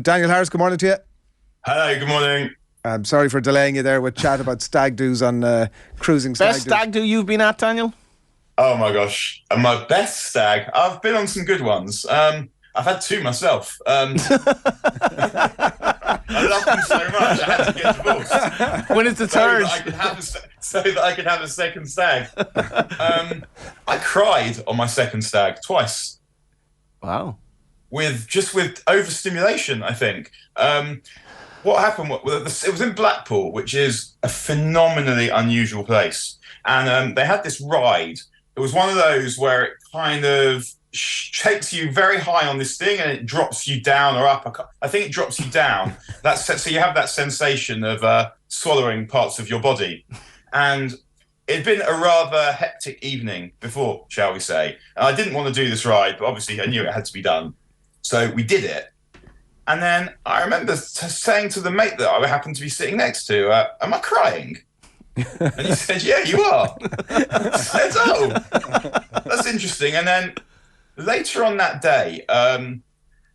Daniel Harris, good morning to you. Hello, good morning. I'm sorry for delaying you there with chat about stag do's on cruising stag Best stag do you've been at, Daniel? Oh my gosh, my best stag. I've been on some good ones. I've had two myself. I love them so much. I had to get divorced. When is the third? So that I could have a second stag. I cried on my second stag twice. Wow. With overstimulation, I think. What happened? It was in Blackpool, which is a phenomenally unusual place, and they had this ride. It was one of those where it kind of takes you very high on this thing and it drops you down or up. I think it drops you down. So you have that sensation of swallowing parts of your body, and it'd been a rather hectic evening before, shall we say. And I didn't want to do this ride, but obviously I knew it had to be done. So we did it. And then I remember saying to the mate that I happened to be sitting next to, am I crying? And he said, yeah, you are. I said, oh, that's interesting. And then later on that day,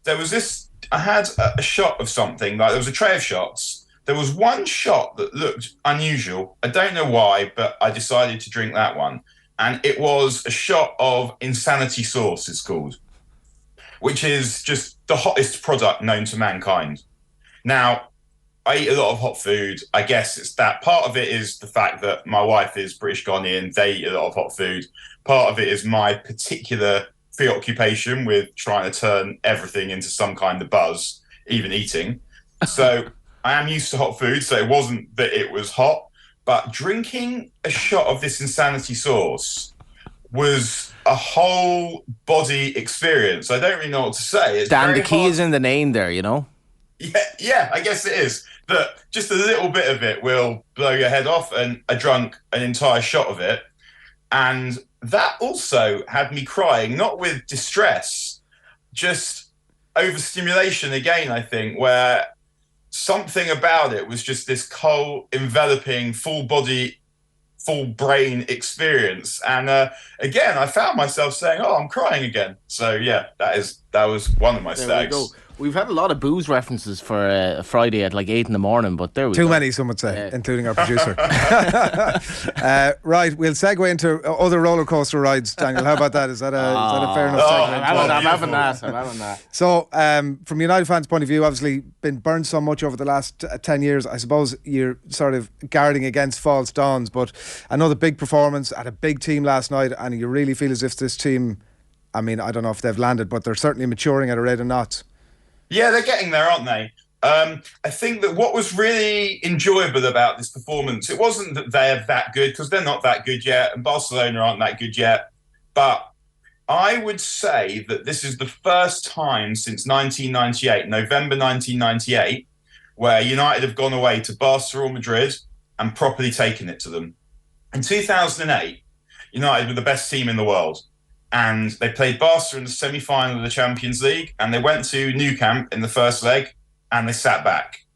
there was this, I had a shot of something, like there was a tray of shots. There was one shot that looked unusual. I don't know why, but I decided to drink that one. And it was a shot of Insanity Sauce, it's called, which is just the hottest product known to mankind. Now, I eat a lot of hot food. I guess it's that. Part of it is the fact that my wife is British Ghanaian. They eat a lot of hot food. Part of it is my particular preoccupation with trying to turn everything into some kind of buzz, even eating. So I am used to hot food, so it wasn't that it was hot. But drinking a shot of this Insanity Sauce was a whole body experience. I don't really know what to say. It's Dan, the key hard. is in the name there, you know? Yeah, I guess it is. But just a little bit of it will blow your head off, and I drank an entire shot of it. And that also had me crying, not with distress, just overstimulation again, I think, where something about it was just this cold, enveloping, full body, full brain experience. And again, I found myself saying, oh, I'm crying again. So yeah, that was one of my stags. We've had a lot of booze references for a Friday at like 8 in the morning, but there we Too go. many, some would say, including our producer. Right, we'll segue into other roller coaster rides. Daniel, how about that? Is that a fair enough segue? I'm having that. So, from United fans' point of view, obviously been burned so much over the last 10 years. I suppose you're sort of guarding against false dawns, but another big performance at a big team last night, and you really feel as if this team, I mean, I don't know if they've landed, but they're certainly maturing at a rate of knots. Yeah, they're getting there, aren't they? I think that what was really enjoyable about this performance, it wasn't that they're that good, because they're not that good yet, and Barcelona aren't that good yet. But I would say that this is the first time since 1998, November 1998, where United have gone away to Barcelona or Madrid and properly taken it to them. In 2008, United were the best team in the world. And they played Barca in the semi-final of the Champions League, and they went to Nou Camp in the first leg, and they sat back.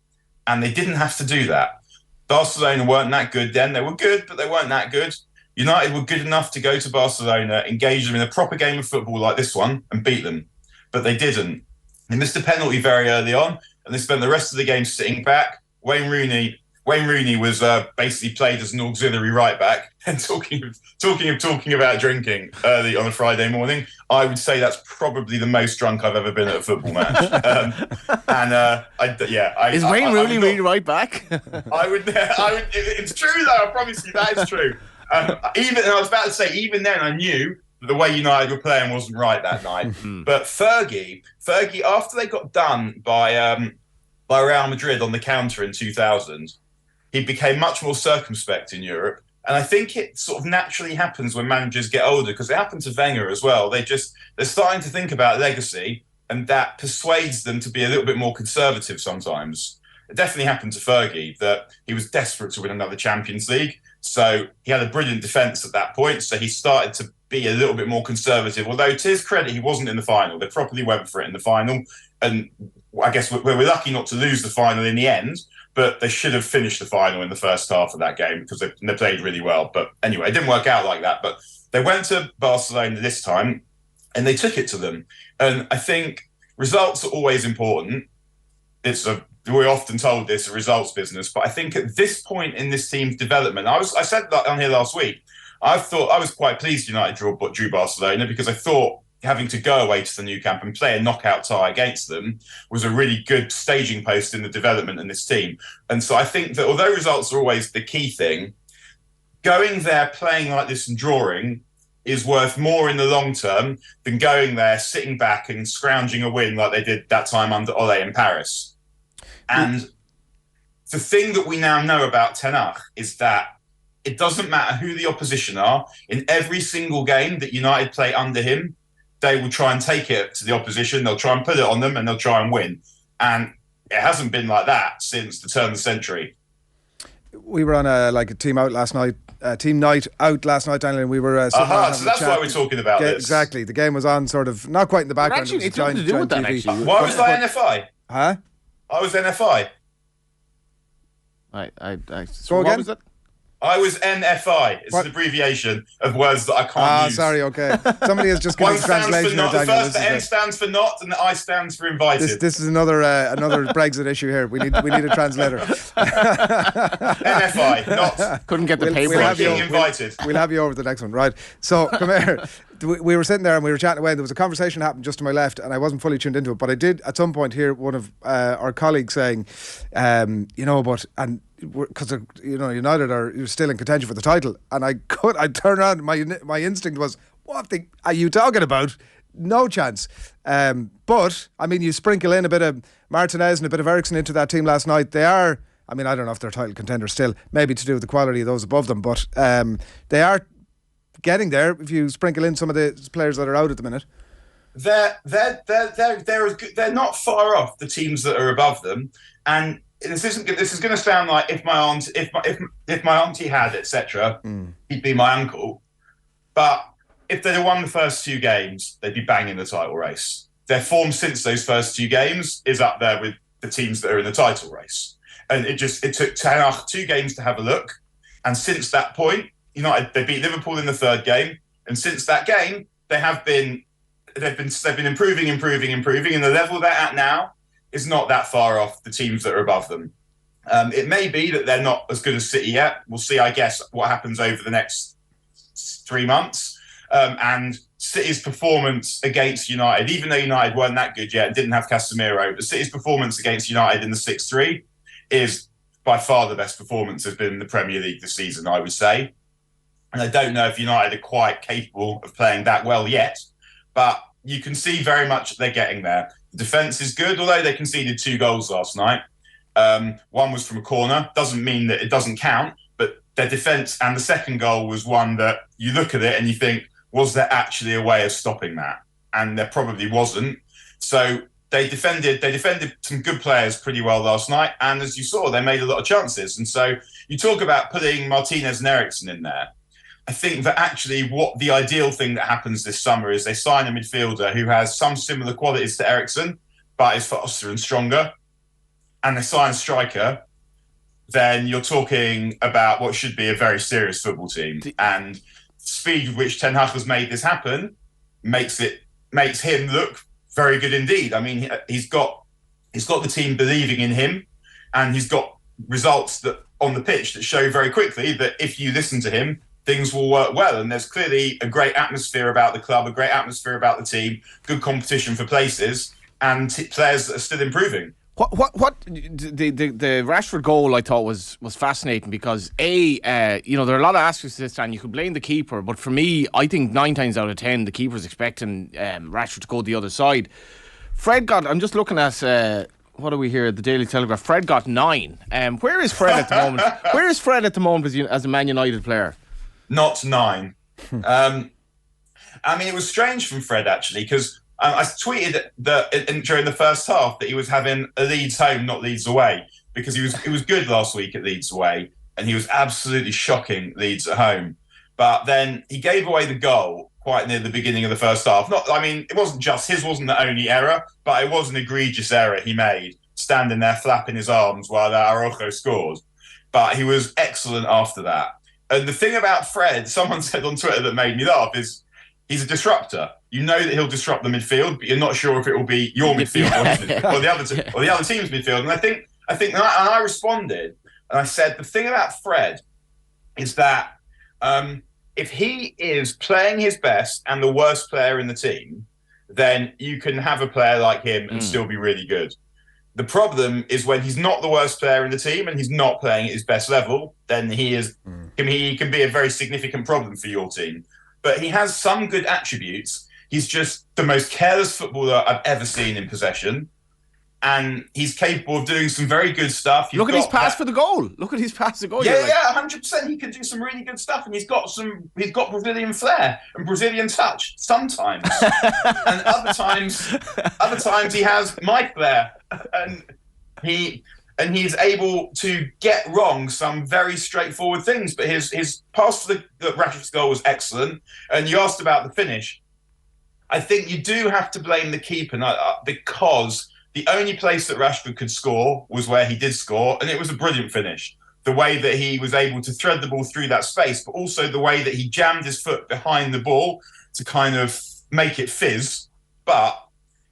And they didn't have to do that. Barcelona weren't that good then. They were good, but they weren't that good. United were good enough to go to Barcelona, engage them in a proper game of football like this one, and beat them. But they didn't. They missed a penalty very early on, and they spent the rest of the game sitting back. Wayne Rooney was basically played as an auxiliary right back. And talking about drinking early on a Friday morning, I would say that's probably the most drunk I've ever been at a football match. Is Wayne Rooney really right back? I would. It's true though. I promise you that is true. I was about to say, even then, I knew that the way United were playing wasn't right that night. But Fergie, after they got done by Real Madrid on the counter in 2000. He became much more circumspect in Europe. And I think it sort of naturally happens when managers get older, because it happened to Wenger as well. They're starting to think about legacy, and that persuades them to be a little bit more conservative sometimes. It definitely happened to Fergie, that he was desperate to win another Champions League. So he had a brilliant defence at that point. So he started to be a little bit more conservative. Although to his credit, he wasn't in the final. They properly went for it in the final. And I guess we're lucky not to lose the final in the end. But they should have finished the final in the first half of that game, because they played really well. But anyway, it didn't work out like that. But they went to Barcelona this time, and they took it to them. And I think results are always important. we're often told it's a results business, but I think at this point in this team's development, I said that on here last week. I thought I was quite pleased United drew Barcelona, because I thought having to go away to the Nou Camp and play a knockout tie against them was a really good staging post in the development in this team. And so I think that although results are always the key thing, going there, playing like this and drawing is worth more in the long term than going there, sitting back and scrounging a win like they did that time under Ole in Paris. And the thing that we now know about Ten Hag is that it doesn't matter who the opposition are. In every single game that United play under him, they will try and take it to the opposition. They'll try and put it on them, and they'll try and win. And it hasn't been like that since the turn of the century. We were on a team out last night. Team night out last night, Daniel, and we were so that's why we're talking about this. Exactly. The game was on sort of, not quite in the background. Actually, it's nothing to do with that, actually. Why was I NFI? Huh? I was NFI. So what was it? I was NFI. It's an abbreviation of words that I can't use. Sorry, okay. Somebody has just given One the translation. Stands for not. The first, the N stands for not, and the I stands for invited. This is another Brexit issue here. We need a translator. NFI, not. Couldn't get the paper. Invited. We'll have you over the next one, right? So come here. We were sitting there and we were chatting away. There was a conversation happened just to my left, and I wasn't fully tuned into it, but I did at some point hear one of our colleagues saying, because United are still in contention for the title, and I turned around. My instinct was, what are you talking about? No chance. But I mean, you sprinkle in a bit of Martinez and a bit of Eriksen into that team last night. They are. I mean, I don't know if they're title contenders still. Maybe to do with the quality of those above them, but they are getting there. If you sprinkle in some of the players that are out at the minute, they're not far off the teams that are above them, and. This is going to sound like if my auntie had etc. He'd be my uncle. But if they'd have won the first two games, they'd be banging the title race. Their form since those first two games is up there with the teams that are in the title race. And it took Ten Hag 2 games to have a look. And since that point, United, they beat Liverpool in the third game. And since that game, they've been improving, and the level they're at now is not that far off the teams that are above them. It may be that they're not as good as City yet. We'll see, I guess, what happens over the next 3 months. And City's performance against United, even though United weren't that good yet and didn't have Casemiro, but City's performance against United in the 6-3 is by far the best performance has been in the Premier League this season, I would say. And I don't know if United are quite capable of playing that well yet, but you can see very much they're getting there. The defence is good, although they conceded 2 goals last night. One was from a corner. Doesn't mean that it doesn't count, but their defence and the second goal was one that you look at it and you think, was there actually a way of stopping that? And there probably wasn't. So they defended some good players pretty well last night. And as you saw, they made a lot of chances. And so you talk about putting Martinez and Eriksen in there. I think that actually what the ideal thing that happens this summer is they sign a midfielder who has some similar qualities to Eriksen, but is faster and stronger, and they sign a striker, then you're talking about what should be a very serious football team. And the speed with which Ten Hag has made this happen makes him look very good indeed. I mean, he's got the team believing in him, and he's got results that on the pitch that show very quickly that if you listen to him, things will work well. And there's clearly a great atmosphere about the club, a great atmosphere about the team, good competition for places, and players that are still improving. What the Rashford goal I thought was fascinating because there are a lot of aspects to this, and you could blame the keeper, but for me, I think 9 times out of 10 the keeper's expecting Rashford to go the other side. I'm just looking at what are we here? The Daily Telegraph. Fred got 9. Where is Fred at the moment? Where is Fred at the moment as a Man United player? Not 9. I mean, it was strange from Fred actually because. I tweeted that during the first half that he was having a Leeds home, not Leeds away, because he was good last week at Leeds away, and he was absolutely shocking Leeds at home. But then he gave away the goal quite near the beginning of the first half. It wasn't just his, wasn't the only error, but it was an egregious error he made, standing there flapping his arms while Araujo scored. But he was excellent after that. And the thing about Fred, someone said on Twitter that made me laugh, is he's a disruptor. You know that he'll disrupt the midfield, but you're not sure if it will be your midfield or the other team's midfield. And I think I responded and I said the thing about Fred is that if he is playing his best and the worst player in the team, then you can have a player like him and still be really good. The problem is when he's not the worst player in the team and he's not playing at his best level, then he can be a very significant problem for your team. But he has some good attributes. He's just the most careless footballer I've ever seen in possession. And he's capable of doing some very good stuff. Look at his pass for the goal. Look at his pass for the goal. Yeah, 100%. He can do some really good stuff, and he's got Brazilian flair and Brazilian touch sometimes, and other times he has my flair, and he's able to get wrong some very straightforward things. But his pass for the Rashford's goal was excellent. And you asked about the finish. I think you do have to blame the keeper because the only place that Rashford could score was where he did score, and it was a brilliant finish. The way that he was able to thread the ball through that space, but also the way that he jammed his foot behind the ball to kind of make it fizz. But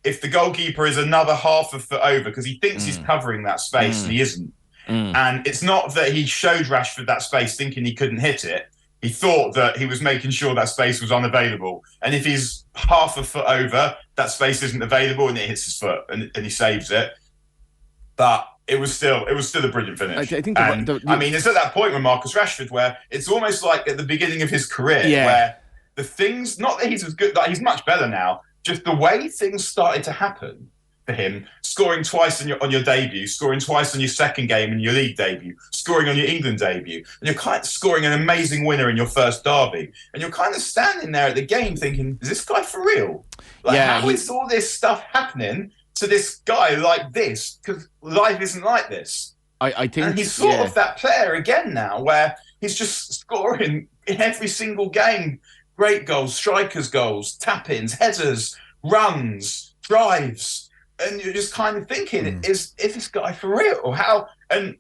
if the goalkeeper is another half a foot over, because he thinks he's covering that space and he isn't. And it's not that he showed Rashford that space thinking he couldn't hit it. He thought that he was making sure that space was unavailable. And if he's half a foot over, that space isn't available and it hits his foot and he saves it. But it was still a brilliant finish. I think it's at that point with Marcus Rashford where it's almost like at the beginning of his career where the things, not that he's as good, like he's much better now, just the way things started to happen for him, scoring twice on your debut, scoring twice on your second game in your league debut, scoring on your England debut, and you're kind of scoring an amazing winner in your first derby, and you're kind of standing there at the game thinking, is this guy for real? How is all this stuff happening to this guy like this? Because life isn't like this. I think, and he's sort of that player again now, where he's just scoring in every single game. Great goals, strikers' goals, tap-ins, headers, runs, drives. And you're just kind of thinking, is this guy for real? Or how? And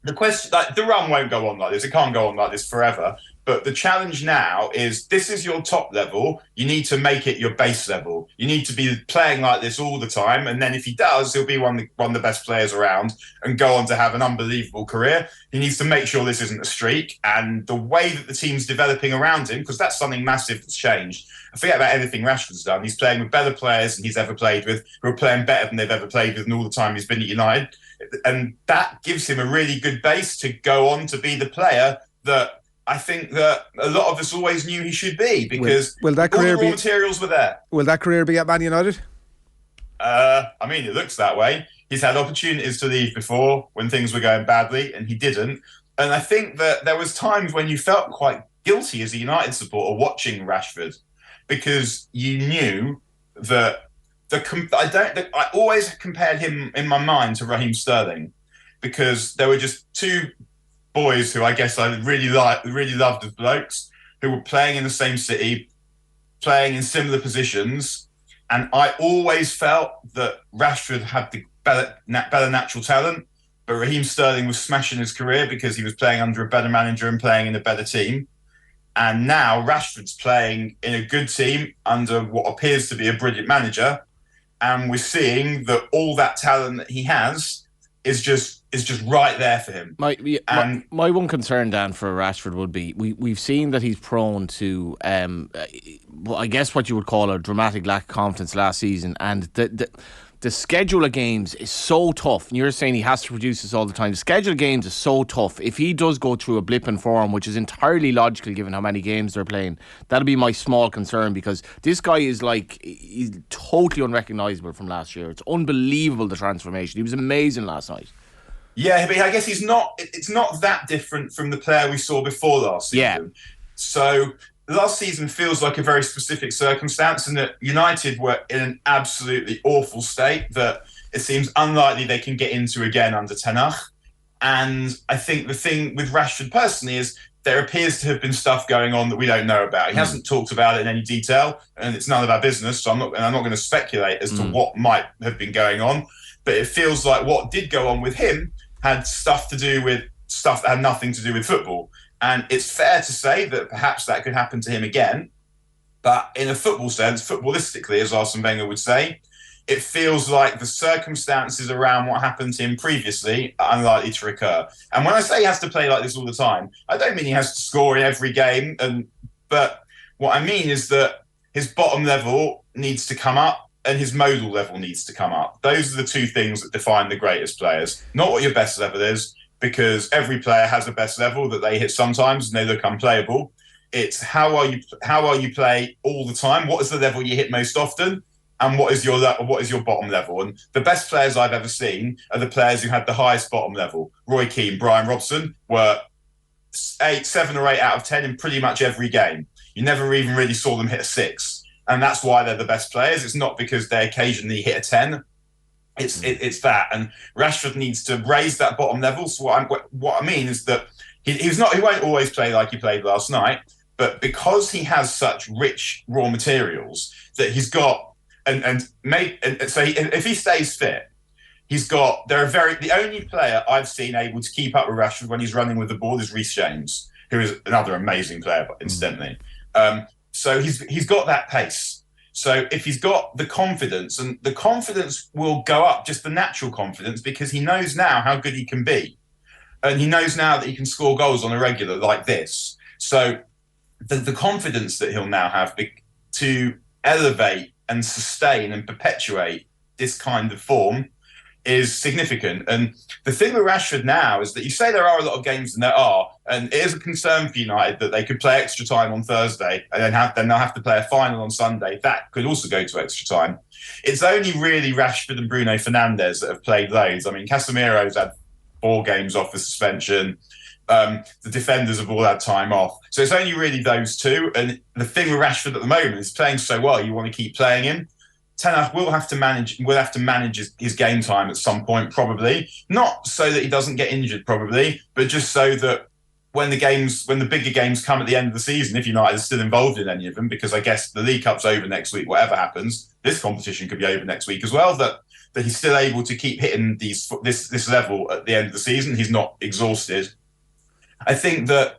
the question, like, the run won't go on like this. It can't go on like this forever. But the challenge now is, this is your top level. You need to make it your base level. You need to be playing like this all the time. And then if he does, he'll be one of the best players around and go on to have an unbelievable career. He needs to make sure this isn't a streak. And the way that the team's developing around him, because that's something massive that's changed. I forget about everything Rashford's done. He's playing with better players than he's ever played with, who are playing better than they've ever played with in all the time he's been at United. And that gives him a really good base to go on to be the player that I think that a lot of us always knew he should be, because will that all career the raw materials were there. Will that career be at Man United? It looks that way. He's had opportunities to leave before when things were going badly, and he didn't. And I think that there was times when you felt quite guilty as a United supporter watching Rashford, because you knew that I always compared him in my mind to Raheem Sterling, because there were just two boys who I guess I really loved as blokes, who were playing in the same city, playing in similar positions, and I always felt that Rashford had the better natural talent, but Raheem Sterling was smashing his career because he was playing under a better manager and playing in a better team. And now Rashford's playing in a good team under what appears to be a brilliant manager, and we're seeing that all that talent that he has is just right there for him. My one concern, Dan, for Rashford would be we've seen that he's prone to I guess what you would call a dramatic lack of confidence last season, and the schedule of games is so tough. And you're saying he has to produce this all the time. The schedule of games is so tough. If he does go through a blip in form, which is entirely logical given how many games they're playing, that'll be my small concern, because this guy is he's totally unrecognisable from last year. It's unbelievable, the transformation. He was amazing last night. Yeah, but I guess it's not that different from the player we saw before last season. Yeah. So last season feels like a very specific circumstance, and that United were in an absolutely awful state that it seems unlikely they can get into again under Ten Hag. And I think the thing with Rashford personally is there appears to have been stuff going on that we don't know about. He hasn't talked about it in any detail, and it's none of our business, so I'm not going to speculate as to what might have been going on. But it feels like what did go on with him had stuff to do with stuff that had nothing to do with football. And it's fair to say that perhaps that could happen to him again. But in a football sense, footballistically, as Arsene Wenger would say, it feels like the circumstances around what happened to him previously are unlikely to recur. And when I say he has to play like this all the time, I don't mean he has to score in every game. But what I mean is that his bottom level needs to come up and his modal level needs to come up. Those are the two things that define the greatest players. Not what your best level is, because every player has a best level that they hit sometimes and they look unplayable. It's how well you play all the time. What is the level you hit most often? And what is your bottom level? And the best players I've ever seen are the players who had the highest bottom level. Roy Keane, Brian Robson were 7 or 8 out of 10 in pretty much every game. You never even really saw them hit a 6. And that's why they're the best players. It's not because they occasionally hit a 10. It's that. And Rashford needs to raise that bottom level. So what I mean is that he won't always play like he played last night, but because he has such rich raw materials that he's got, if he stays fit, the only player I've seen able to keep up with Rashford when he's running with the ball is Reece James, who is another amazing player, incidentally. So he's got that pace. So if he's got the confidence, and the confidence will go up, just the natural confidence, because he knows now how good he can be. And he knows now that he can score goals on a regular like this. So the confidence that he'll now have to elevate and sustain and perpetuate this kind of form is significant. And the thing with Rashford now is that you say there are a lot of games, and there are, and it is a concern for United that they could play extra time on Thursday and then they'll have to play a final on Sunday. That could also go to extra time. It's only really Rashford and Bruno Fernandes that have played loads. I mean, Casemiro's had 4 games off the suspension. The defenders have all had time off. So it's only really those two. And the thing with Rashford at the moment is playing so well, you want to keep playing him. Ten Hag will have to manage his game time at some point, probably. Not so that he doesn't get injured, probably, but just so that when the bigger games come at the end of the season, if United is still involved in any of them, because I guess the League Cup's over next week, whatever happens, this competition could be over next week as well, that he's still able to keep hitting this level at the end of the season. He's not exhausted. I think that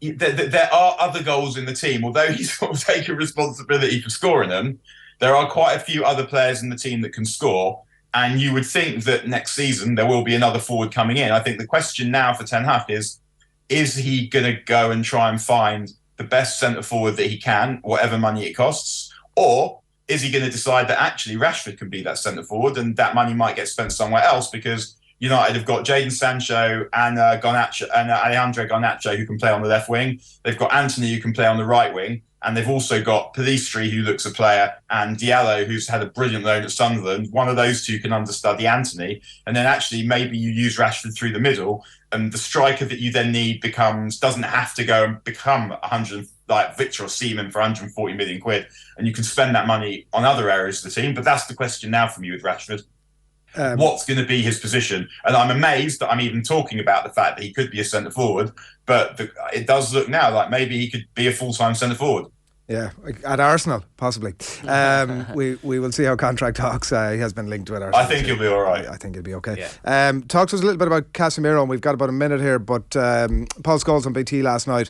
there are other goals in the team, although he's sort of taken responsibility for scoring them. There are quite a few other players in the team that can score, and you would think that next season there will be another forward coming in. I think the question now for Ten Hag is he going to go and try and find the best centre forward that he can, whatever money it costs, or is he going to decide that actually Rashford can be that centre forward and that money might get spent somewhere else because United have got Jadon Sancho and Alejandro Garnacho who can play on the left wing. They've got Anthony who can play on the right wing. And they've also got Pellistri, who looks a player, and Diallo, who's had a brilliant loan at Sunderland. One of those two can understudy Anthony. And then actually maybe you use Rashford through the middle, and the striker that you then need doesn't have to go and become 100, like Victor Osimhen for 140 million quid. And you can spend that money on other areas of the team. But that's the question now for me with Rashford. What's going to be his position? And I'm amazed that I'm even talking about the fact that he could be a centre forward, but it does look now like maybe he could be a full-time centre forward. Yeah, at Arsenal, possibly. We will see how contract talks. He has been linked with Arsenal. I think he'll be all right. I think he'll be okay. Yeah. Talk to us a little bit about Casemiro, and we've got about a minute here, but Paul Scholes on BT last night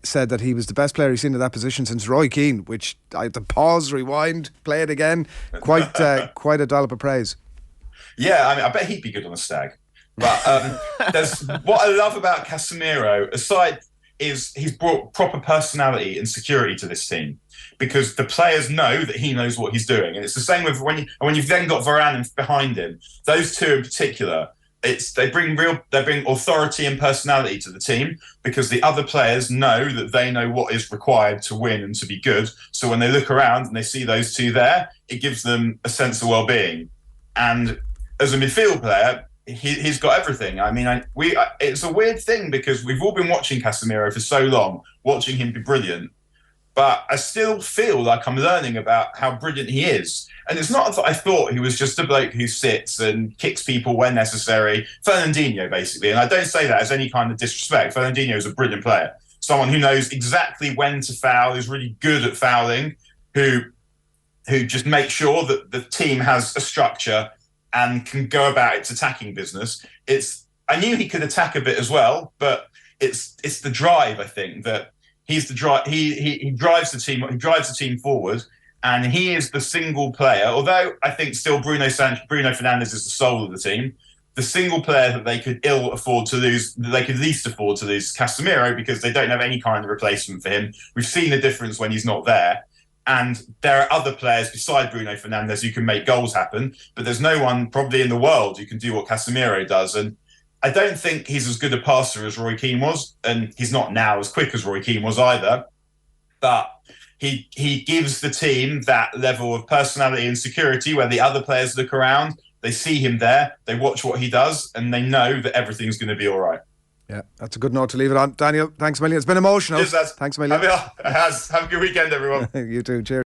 said that he was the best player he's seen in that position since Roy Keane, which I had to pause, rewind, play it again. Quite a dollop of praise. Yeah, I mean, I bet he'd be good on a Stag. But there's what I love about Casemiro, aside, is he's brought proper personality and security to this team because the players know that he knows what he's doing, and it's the same with when you've then got Varane behind him. Those two in particular, they bring authority and personality to the team because the other players know that they know what is required to win and to be good. So when they look around and they see those two there, it gives them a sense of well-being. And as a midfield player, he's got everything. I mean, it's a weird thing because we've all been watching Casemiro for so long, watching him be brilliant. But I still feel like I'm learning about how brilliant he is. And it's not that I thought he was just a bloke who sits and kicks people when necessary. Fernandinho, basically. And I don't say that as any kind of disrespect. Fernandinho is a brilliant player. Someone who knows exactly when to foul, is really good at fouling, who just makes sure that the team has a structure and can go about its attacking business. I knew he could attack a bit as well, but it's the drive, I think, that He's the he drives the team. He drives the team forward, and he is the single player. Although I think still Bruno Fernandes is the soul of the team. The single player that they could afford to lose, that they could least afford to lose, is Casemiro, because they don't have any kind of replacement for him. We've seen the difference when he's not there. And there are other players beside Bruno Fernandes who can make goals happen, but there's no one probably in the world who can do what Casemiro does. And I don't think he's as good a passer as Roy Keane was, and he's not now as quick as Roy Keane was either. But he gives the team that level of personality and security where the other players look around, they see him there, they watch what he does, and they know that everything's going to be all right. Yeah, that's a good note to leave it on. Daniel, thanks a million. It's been emotional. Cheers, lads. Thanks a million. Have a good weekend, everyone. You too. Cheers.